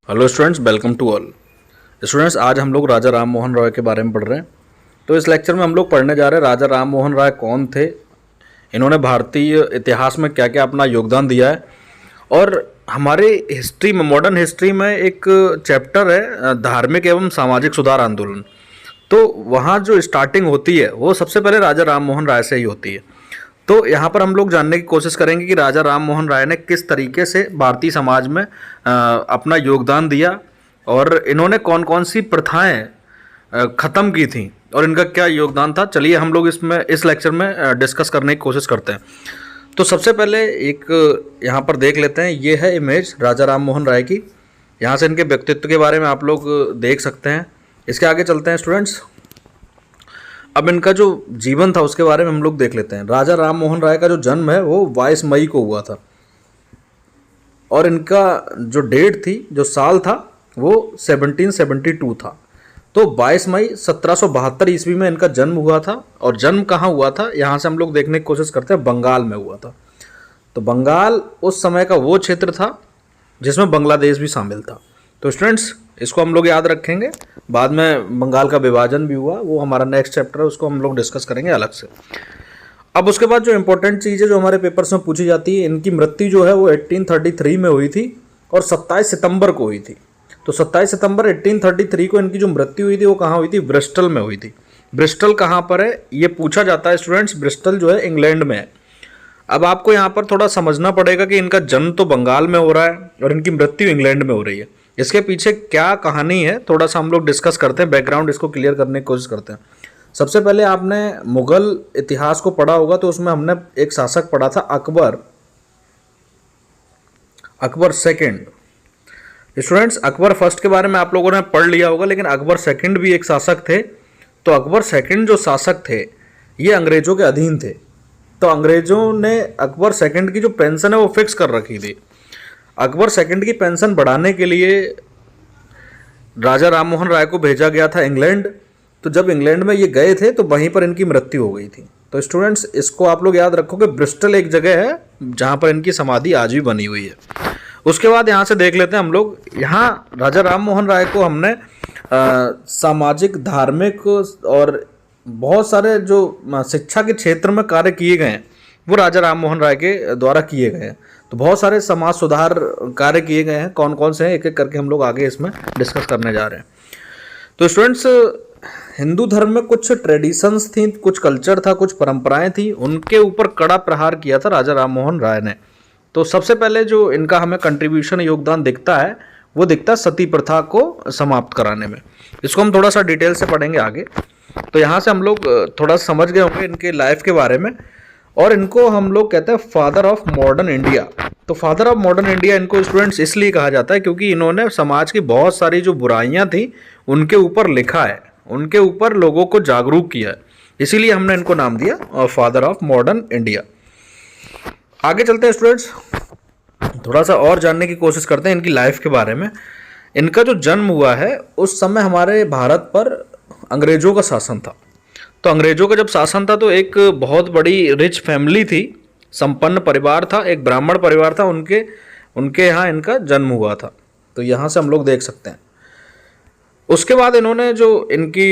Hello students, welcome to all. Students, आज हम लोग राजा राम मोहन रॉय के बारे में पढ़ रहे हैं। तो इस लेक्चर में हम लोग पढ़ने जा रहे हैं राजा राम मोहन राय कौन थे, इन्होंने भारतीय इतिहास में क्या क्या अपना योगदान दिया है। और हमारे हिस्ट्री में, मॉडर्न हिस्ट्री में एक चैप्टर है धार्मिक एवं सामाजिक सुधार आंदोलन। तो वहाँ जो स्टार्टिंग होती है वो सबसे पहले राजा राम मोहन राय से ही होती है। तो यहाँ पर हम लोग जानने की कोशिश करेंगे कि राजा राम मोहन राय ने किस तरीके से भारतीय समाज में अपना योगदान दिया और इन्होंने कौन कौन सी प्रथाएं ख़त्म की थी और इनका क्या योगदान था। चलिए हम लोग इस लेक्चर में डिस्कस करने की कोशिश करते हैं। तो सबसे पहले एक यहाँ पर देख लेते हैं, ये है इमेज राजा राम मोहन राय की। यहाँ से इनके व्यक्तित्व के बारे में आप लोग देख सकते हैं। इसके आगे चलते हैं स्टूडेंट्स। अब इनका जो जीवन था उसके बारे में हम लोग देख लेते हैं। राजा राम मोहन राय का जो जन्म है वो 22 मई को हुआ था और इनका जो डेट थी, जो साल था, वो 1772 था। तो 22 मई 1772 ईस्वी में इनका जन्म हुआ था। और जन्म कहाँ हुआ था, यहाँ से हम लोग देखने की कोशिश करते हैं। बंगाल में हुआ था। तो बंगाल उस समय का वो क्षेत्र था जिसमें बांग्लादेश भी शामिल था। तो स्टूडेंट्स, इसको हम लोग याद रखेंगे। बाद में बंगाल का विभाजन भी हुआ, वो हमारा नेक्स्ट चैप्टर है, उसको हम लोग डिस्कस करेंगे अलग से। अब उसके बाद जो इंपॉर्टेंट चीज़ है जो हमारे पेपर्स में पूछी जाती है, इनकी मृत्यु जो है वो 1833 में हुई थी और 27 सितंबर को हुई थी। तो 27 सितंबर 1833 को इनकी जो मृत्यु हुई थी वो कहाँ हुई थी? ब्रिस्टल में हुई थी। ब्रिस्टल कहाँ पर है ये पूछा जाता है स्टूडेंट्स। ब्रिस्टल जो है इंग्लैंड में है। अब आपको यहाँ पर थोड़ा समझना पड़ेगा कि इनका जन्म तो बंगाल में हो रहा है और इनकी मृत्यु इंग्लैंड में हो रही है। इसके पीछे क्या कहानी है थोड़ा सा हम लोग डिस्कस करते हैं, बैकग्राउंड इसको क्लियर करने की कोशिश करते हैं। सबसे पहले आपने मुगल इतिहास को पढ़ा होगा, तो उसमें हमने एक शासक पढ़ा था Akbar second. Students, Akbar first के बारे में आप लोगों ने पढ़ लिया होगा, लेकिन अकबर सेकंड भी एक शासक थे। तो अकबर सेकंड जो शासक थे ये अंग्रेजों के अधीन थे। तो अंग्रेजों ने अकबर सेकंड की जो पेंशन है वो फिक्स कर रखी थी। अकबर सेकंड की पेंशन बढ़ाने के लिए राजा राम मोहन राय को भेजा गया था इंग्लैंड। तो जब इंग्लैंड में ये गए थे तो वहीं पर इनकी मृत्यु हो गई थी। तो स्टूडेंट्स, इसको आप लोग याद रखो कि ब्रिस्टल एक जगह है जहाँ पर इनकी समाधि आज भी बनी हुई है। उसके बाद यहाँ से देख लेते हैं हम लोग। यहाँ राजा राम मोहन राय को हमने सामाजिक, धार्मिक और बहुत सारे जो शिक्षा के क्षेत्र में कार्य किए गए हैं वो राजा राम मोहन राय के द्वारा किए गए हैं। तो बहुत सारे समाज सुधार कार्य किए गए हैं। कौन कौन से हैं एक एक करके हम लोग आगे इसमें डिस्कस करने जा रहे हैं। तो स्टूडेंट्स, हिंदू धर्म में कुछ ट्रेडिशंस थी, कुछ कल्चर था, कुछ परंपराएं थी, उनके ऊपर कड़ा प्रहार किया था राजा राम मोहन राय ने। तो सबसे पहले जो इनका हमें कंट्रीब्यूशन, योगदान दिखता है वो दिखता है सती प्रथा को समाप्त कराने में। इसको हम थोड़ा सा डिटेल से पढ़ेंगे आगे। तो यहाँ से हम लोग थोड़ा समझ गए होंगे इनके लाइफ के बारे में। और इनको हम लोग कहते हैं फादर ऑफ मॉडर्न इंडिया। तो फादर ऑफ मॉडर्न इंडिया इनको स्टूडेंट्स इसलिए कहा जाता है क्योंकि इन्होंने समाज की बहुत सारी जो बुराइयां थी उनके ऊपर लिखा है, उनके ऊपर लोगों को जागरूक किया है, इसीलिए हमने इनको नाम दिया फादर ऑफ मॉडर्न इंडिया। आगे चलते हैं स्टूडेंट्स, थोड़ा सा और जानने की कोशिश करते हैं इनकी लाइफ के बारे में। इनका जो जन्म हुआ है उस समय हमारे भारत पर अंग्रेजों का शासन था। तो अंग्रेजों का जब शासन था तो एक बहुत बड़ी रिच फैमिली थी, संपन्न परिवार था, एक ब्राह्मण परिवार था, उनके यहाँ इनका जन्म हुआ था। तो यहाँ से हम लोग देख सकते हैं। उसके बाद इन्होंने जो इनकी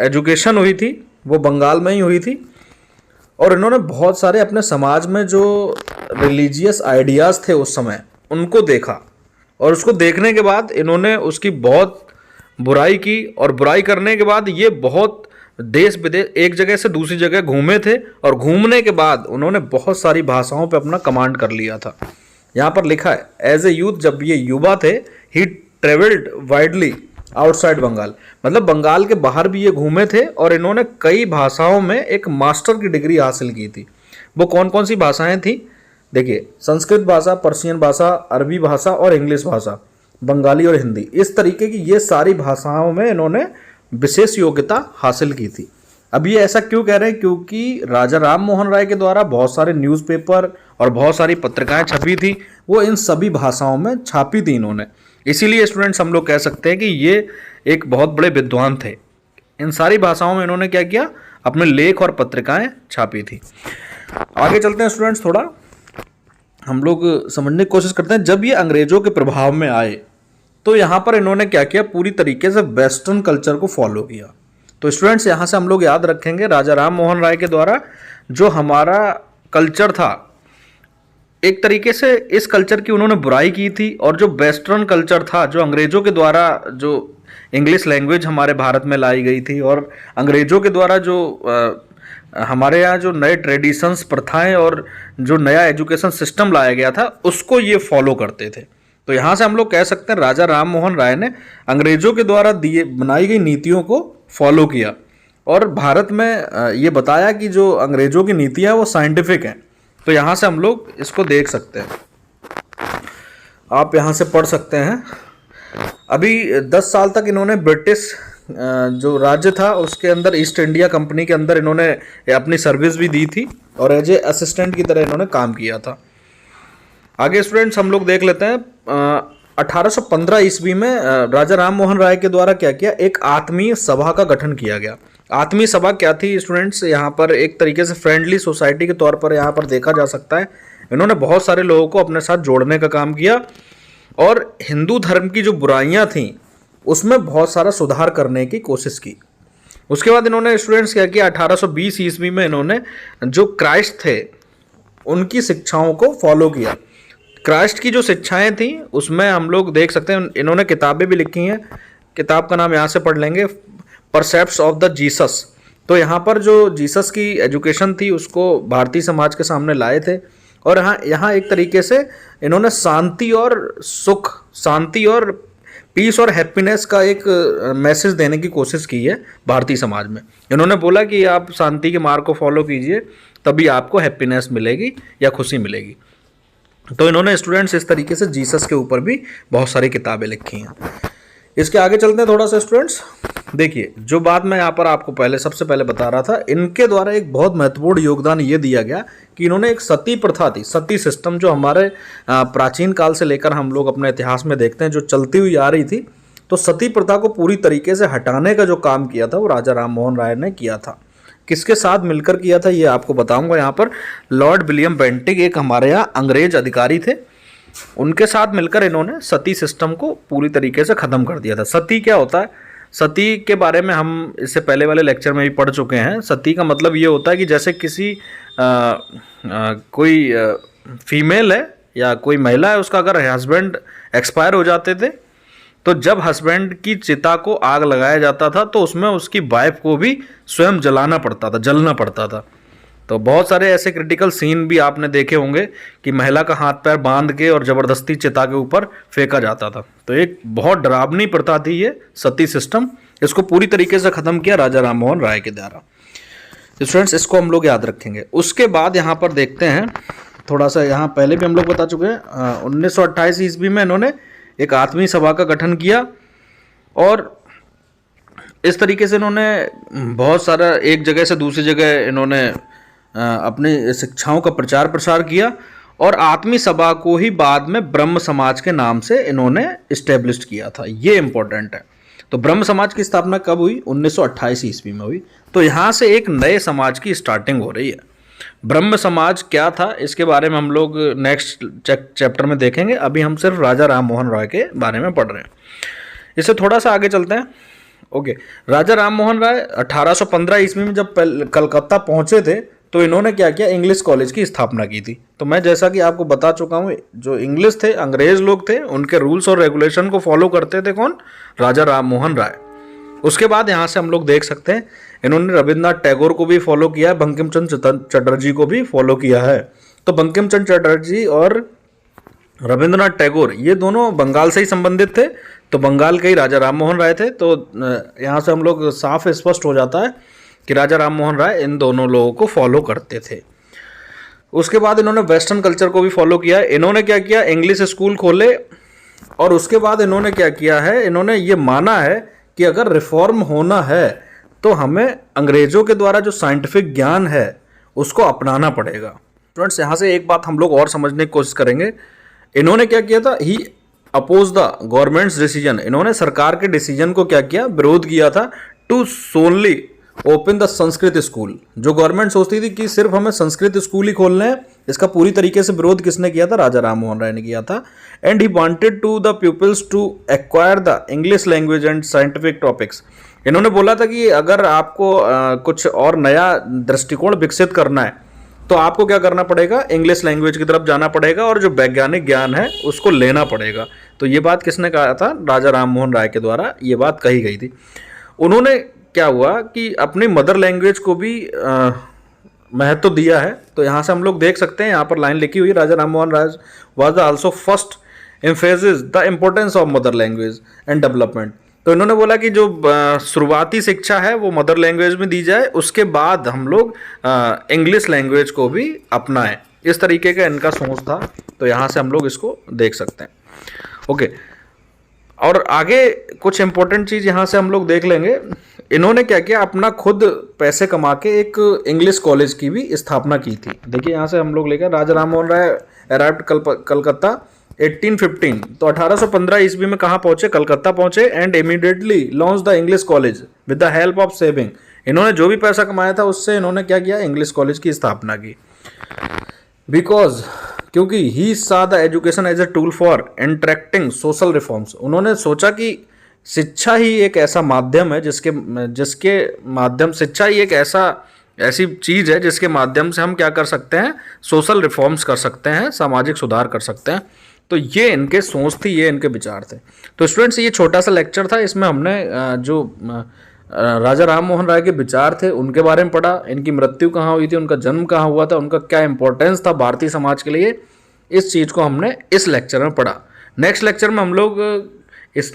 एजुकेशन हुई थी वो बंगाल में ही हुई थी। और इन्होंने बहुत सारे अपने समाज में जो रिलीजियस आइडियाज़ थे उस समय उनको देखा और उसको देखने के बाद इन्होंने उसकी बहुत बुराई की। और बुराई करने के बाद ये बहुत देश विदेश, एक जगह से दूसरी जगह घूमे थे और घूमने के बाद उन्होंने बहुत सारी भाषाओं पे अपना कमांड कर लिया था। यहाँ पर लिखा है एज ए यूथ, जब ये युवा थे, ही ट्रेवल्ड वाइडली आउटसाइड बंगाल। मतलब बंगाल के बाहर भी ये घूमे थे और इन्होंने कई भाषाओं में एक मास्टर की डिग्री हासिल की थी। वो कौन कौन सी भाषाएं थी देखिए, संस्कृत भाषा, पर्शियन भाषा, अरबी भाषा और इंग्लिश भाषा, बंगाली और हिंदी, इस तरीके की ये सारी भाषाओं में इन्होंने विशेष योग्यता हासिल की थी। अब ये ऐसा क्यों कह रहे हैं? क्योंकि राजा राम मोहन राय के द्वारा बहुत सारे न्यूज़पेपर और बहुत सारी पत्रिकाएं छपी थी, वो इन सभी भाषाओं में छापी थी इन्होंने। इसीलिए स्टूडेंट्स हम लोग कह सकते हैं कि ये एक बहुत बड़े विद्वान थे। इन सारी भाषाओं में इन्होंने क्या किया? अपने लेख और पत्रिकाएं छापी थी। आगे चलते हैं स्टूडेंट्स, थोड़ा हम लोग समझने की कोशिश करते हैं। जब ये अंग्रेजों के प्रभाव में आए तो यहाँ पर इन्होंने क्या किया, पूरी तरीके से वेस्टर्न कल्चर को फॉलो किया। तो स्टूडेंट्स यहाँ से हम लोग याद रखेंगे राजा राम मोहन राय के द्वारा जो हमारा कल्चर था, एक तरीके से इस कल्चर की उन्होंने बुराई की थी, और जो वेस्टर्न कल्चर था, जो अंग्रेजों के द्वारा जो इंग्लिश लैंग्वेज हमारे भारत में लाई गई थी और अंग्रेजों के द्वारा जो हमारे यहाँ जो नए ट्रेडिशंस, प्रथाएं और जो नया एजुकेशन सिस्टम लाया गया था उसको ये फॉलो करते थे। तो यहाँ से हम लोग कह सकते हैं राजा राम मोहन राय ने अंग्रेजों के द्वारा बनाई गई नीतियों को फॉलो किया और भारत में ये बताया कि जो अंग्रेजों की नीतियाँ वो साइंटिफिक हैं। तो यहाँ से हम लोग इसको देख सकते हैं, आप यहाँ से पढ़ सकते हैं। अभी 10 साल तक इन्होंने ब्रिटिश जो राज्य था उसके अंदर, ईस्ट इंडिया कंपनी के अंदर इन्होंने अपनी सर्विस भी दी थी और एज ए असिस्टेंट की तरह इन्होंने काम किया था। आगे स्टूडेंट्स हम लोग देख लेते हैं 1815 ईस्वी में राजा राम मोहन राय के द्वारा क्या किया, एक आत्मीय सभा का गठन किया गया। आत्मीय सभा क्या थी स्टूडेंट्स, यहाँ पर एक तरीके से फ्रेंडली सोसाइटी के तौर पर यहाँ पर देखा जा सकता है। इन्होंने बहुत सारे लोगों को अपने साथ जोड़ने का काम किया और हिंदू धर्म की जो बुराइयां थीं उसमें बहुत सारा सुधार करने की कोशिश की। उसके बाद इन्होंने स्टूडेंट्स क्या किया, 1820 ईस्वी में इन्होंने जो क्राइस्ट थे उनकी शिक्षाओं को फॉलो किया। क्राइस्ट की जो शिक्षाएं थी उसमें हम लोग देख सकते हैं इन्होंने किताबें भी लिखी हैं। किताब का नाम यहाँ से पढ़ लेंगे, परसेप्ट्स ऑफ द जीसस। तो यहाँ पर जो जीसस की एजुकेशन थी उसको भारतीय समाज के सामने लाए थे और यहाँ एक तरीके से इन्होंने शांति और सुख, शांति और पीस और हैप्पीनेस का एक मैसेज देने की कोशिश की है भारतीय समाज में। इन्होंने बोला कि आप शांति के मार्ग को फॉलो कीजिए तभी आपको हैप्पीनेस मिलेगी या खुशी मिलेगी। तो इन्होंने स्टूडेंट्स इस तरीके से जीसस के ऊपर भी बहुत सारी किताबें लिखी हैं। इसके आगे चलते हैं थोड़ा सा स्टूडेंट्स। देखिए जो बात मैं यहाँ पर आपको सबसे पहले बता रहा था, इनके द्वारा एक बहुत महत्वपूर्ण योगदान ये दिया गया कि इन्होंने एक सती प्रथा थी, सती सिस्टम जो हमारे प्राचीन काल से लेकर हम लोग अपने इतिहास में देखते हैं जो चलती हुई आ रही थी, तो सती प्रथा को पूरी तरीके से हटाने का जो काम किया था वो राजा राम मोहन राय ने किया था। किसके साथ मिलकर किया था ये आपको बताऊंगा। यहाँ पर लॉर्ड विलियम बेंटिक एक हमारे यहाँ अंग्रेज अधिकारी थे, उनके साथ मिलकर इन्होंने सती सिस्टम को पूरी तरीके से ख़त्म कर दिया था। सती क्या होता है, सती के बारे में हम इससे पहले वाले लेक्चर में भी पढ़ चुके हैं। सती का मतलब ये होता है कि जैसे किसी कोई फीमेल है या कोई महिला है, उसका अगर हस्बैंड एक्सपायर हो जाते थे तो जब हस्बैंड की चिता को आग लगाया जाता था तो उसमें उसकी वाइफ को भी स्वयं जलाना पड़ता था, जलना पड़ता था। तो बहुत सारे ऐसे क्रिटिकल सीन भी आपने देखे होंगे कि महिला का हाथ पैर बांध के और ज़बरदस्ती चिता के ऊपर फेंका जाता था। तो एक बहुत डरावनी प्रथा थी ये सती सिस्टम, इसको पूरी तरीके से ख़त्म किया राजा राम मोहन राय के द्वारा। स्टूडेंट्स इसको हम लोग याद रखेंगे। उसके बाद यहाँ पर देखते हैं थोड़ा सा, यहाँ पहले भी हम लोग बता चुके हैं 1928 ईस्वी में इन्होंने एक आत्मीय सभा का गठन किया और इस तरीके से इन्होंने बहुत सारा एक जगह से दूसरी जगह इन्होंने अपनी शिक्षाओं का प्रचार प्रसार किया और आत्मीय सभा को ही बाद में ब्रह्म समाज के नाम से इन्होंने इस्टेब्लिश किया था। ये इंपॉर्टेंट है। तो ब्रह्म समाज की स्थापना कब हुई, 1928 ईस्वी में हुई। तो यहाँ से एक नए समाज की स्टार्टिंग हो रही है। ब्रह्म समाज क्या था इसके बारे में हम लोग नेक्स्ट चैप्टर में देखेंगे। अभी हम सिर्फ राजा राम मोहन राय के बारे में पढ़ रहे हैं। इससे थोड़ा सा आगे चलते हैं। ओके, राजा राम मोहन राय 1815 ईस्वी में जब कलकत्ता पहुंचे थे तो इन्होंने क्या किया, इंग्लिश कॉलेज की स्थापना की थी। तो मैं जैसा कि आपको बता चुका हूँ, जो इंग्लिश थे, अंग्रेज लोग थे, उनके रूल्स और रेगुलेशन को फॉलो करते थे कौन, राजा राम मोहन राय। उसके बाद यहाँ से हम लोग देख सकते हैं इन्होंने रविन्द्रनाथ टैगोर को भी फॉलो किया है, बंकिम चंद्र चटर्जी को भी फॉलो किया है। तो बंकिम चंद्र चटर्जी और रविन्द्रनाथ टैगोर ये दोनों बंगाल से ही संबंधित थे, तो बंगाल के ही राजा राम मोहन राय थे। तो यहाँ से हम लोग साफ स्पष्ट हो जाता है कि राजा राम मोहन राय इन दोनों लोगों को फॉलो करते थे। उसके बाद इन्होंने वेस्टर्न कल्चर को भी फॉलो किया है। इन्होंने क्या किया, इंग्लिश स्कूल खोले और उसके बाद इन्होंने क्या किया है, इन्होंने ये माना है कि अगर रिफॉर्म होना है तो हमें अंग्रेजों के द्वारा जो साइंटिफिक ज्ञान है उसको अपनाना पड़ेगा। स्टूडेंट्स यहाँ से एक बात हम लोग और समझने की कोशिश करेंगे। इन्होंने क्या किया था, ही अपोज द गवर्नमेंट्स डिसीजन, इन्होंने सरकार के डिसीजन को क्या किया, विरोध किया था, to solely open the Sanskrit school. जो गवर्नमेंट सोचती थी कि सिर्फ हमें संस्कृत स्कूल ही खोलने हैं, इसका पूरी तरीके से विरोध किसने किया था? राजा राम मोहन राय ने किया था। And he wanted to the peoples to acquire the English language and scientific topics. इन्होंने बोला था कि अगर आपको कुछ और नया दृष्टिकोण विकसित करना है तो आपको क्या करना पड़ेगा? इंग्लिश लैंग्वेज की तरफ जाना पड़ेगा और जो वैज्ञानिक ज्ञान है उसको लेना पड़ेगा। तो ये बात किसने कहा था? राजा राम मोहन राय के द्वारा ये बात कही गई थी। उन्होंने क्या हुआ कि अपनी मदर लैंग्वेज को भी महत्व दिया है। तो यहाँ से हम लोग देख सकते हैं, यहाँ पर लाइन लिखी हुई, Raja Ram Mohan Roy was also first emphasis the importance of mother language and development. तो इन्होंने बोला कि जो शुरुआती शिक्षा है वो मदर लैंग्वेज में दी जाए, उसके बाद हम लोग इंग्लिश लैंग्वेज को भी अपनाएं। इस तरीके का इनका सोच था। तो यहाँ से हम लोग इसको देख सकते हैं। ओके, और आगे कुछ इंपॉर्टेंट चीज़ यहाँ से हम लोग देख लेंगे। इन्होंने क्या किया? अपना खुद पैसे कमा के एक इंग्लिश कॉलेज की भी स्थापना की थी। देखिए यहाँ से हम लोग लेकर, राजा राम मोहन राय अराइव्ड कलकत्ता 1815। तो 1815 ईस्वी में कहाँ पहुंचे? कलकत्ता पहुंचे। And immediately launch the English college with the help of saving. इन्होंने जो भी पैसा कमाया था उससे इन्होंने क्या किया? इंग्लिश कॉलेज की स्थापना की। बिकॉज, क्योंकि he saw the education as a tool for interacting social reforms. उन्होंने सोचा कि शिक्षा ही एक ऐसा माध्यम है जिसके माध्यम, शिक्षा ही एक ऐसी चीज़ है जिसके माध्यम से हम क्या कर सकते हैं? सोशल रिफॉर्म्स कर सकते हैं, सामाजिक सुधार कर सकते हैं। तो ये इनके सोच थी, ये इनके विचार थे। तो स्टूडेंट्स, ये छोटा सा लेक्चर था, इसमें हमने जो राजा राम मोहन राय के विचार थे उनके बारे में पढ़ा। इनकी मृत्यु कहाँ हुई थी, उनका जन्म कहाँ हुआ था, उनका क्या इंपॉर्टेंस था भारतीय समाज के लिए, इस चीज़ को हमने इस लेक्चर में पढ़ा। नेक्स्ट लेक्चर में हम लोग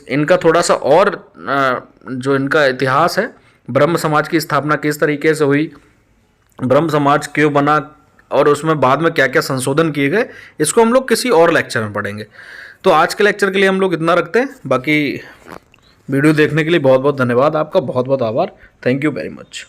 इनका थोड़ा सा और जो इनका इतिहास है, ब्रह्म समाज की स्थापना किस तरीके से हुई, ब्रह्म समाज क्यों बना और उसमें बाद में क्या क्या संशोधन किए गए, इसको हम लोग किसी और लेक्चर में पढ़ेंगे। तो आज के लेक्चर के लिए हम लोग इतना रखते हैं। बाकी वीडियो देखने के लिए बहुत बहुत धन्यवाद, आपका बहुत बहुत आभार। Thank you very much.